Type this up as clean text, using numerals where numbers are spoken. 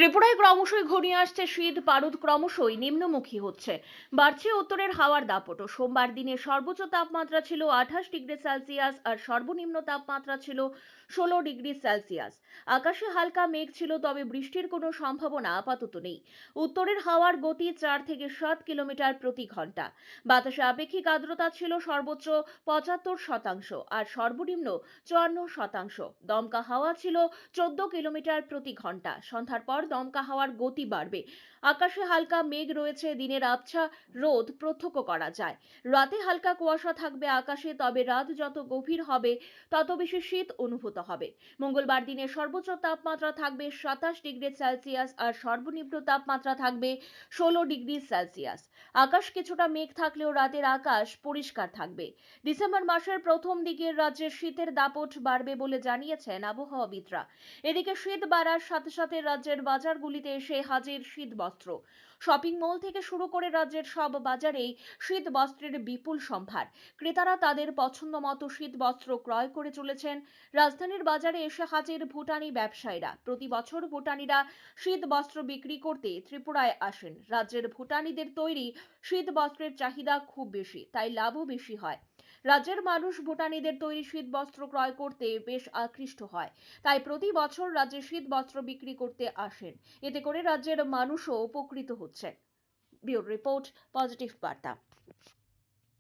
ত্রিপুরায় ক্রমশই ঘনিয়ে আসছে শীত, পারদ ক্রমশই নিম্নমুখী হচ্ছে। বাড়ছে উত্তরের হাওয়ার দাপটও। সোমবার দিনের সর্বোচ্চ তাপমাত্রা ছিল 28 ডিগ্রি সেলসিয়াস আর সর্বনিম্ন তাপমাত্রা ছিল 16 ডিগ্রি সেলসিয়াস। আকাশে হালকা মেঘ ছিল, তবে বৃষ্টির কোনো সম্ভাবনা আপাতত নেই। উত্তরের হাওয়ার গতি 4 থেকে 7 কিলোমিটার প্রতি ঘন্টা। বাতাসে আপেক্ষিক আর্দ্রতা ছিল সর্বোচ্চ 75% আর সর্বনিম্ন 54%। দমকা হাওয়া ছিল 14 কিলোমিটার প্রতি ঘন্টা। সন্ধ্যার পর দমকা হাওয়ার গতি বাড়বে। আকাশে হালকা মেঘ রয়েছে, দিনের আবছা রোদ প্রত্যক্ষ করা যায়। রাতে হালকা কুয়াশা থাকবে আকাশে, তবে রাত যত গভীর হবে তত বেশি শীত অনুভূত হবে। মঙ্গলবার দিনের সর্বোচ্চ তাপমাত্রা থাকবে 27 ডিগ্রি সেলসিয়াস আর সর্বনিম্ন তাপমাত্রা থাকবে 16 ডিগ্রি সেলসিয়াস। আকাশ কিছুটা মেঘ থাকলেও রাতের আকাশ পরিষ্কার থাকবে। ডিসেম্বর মাসের প্রথম দিকে রাজ্যের শীতের দাপট বাড়বে বলে জানিয়েছেন আবহাওয়াবিদরা। এদিকে শীত বাড়ার সাথে সাথে রাজ্যের বাজারগুলিতে এসে হাজির শীত বস্ত্র। শপিং মল থেকে শুরু করে রাজ্যের সব বাজারেই শীত বস্ত্রের বিপুল সম্ভার। ক্রেতারা তাদের পছন্দ মতো শীত বস্ত্র ক্রয় করে চলেছেন। রাজধানীর বাজারে এসে হাজির ভুটানি ব্যবসায়ীরা। প্রতি বছর ভুটানিরা শীত বস্ত্র বিক্রি করতে ত্রিপুরায় আসেন। রাজ্যের ভুটানিদের তৈরি শীত বস্ত্রের চাহিদা খুব বেশি, তাই লাভও বেশি হয়। রাজ্যের মানুষ ভুটানিদের তৈরি শীত বস্ত্র ক্রয় করতে বেশ আকৃষ্ট হয়। তাই প্রতি বছর রাজ্যে শীত বস্ত্র বিক্রি করতে আসেন। এতে করে রাজ্যের মানুষও উপকৃত হচ্ছেন। ব্যুরো রিপোর্ট, পজিটিভ বার্তা।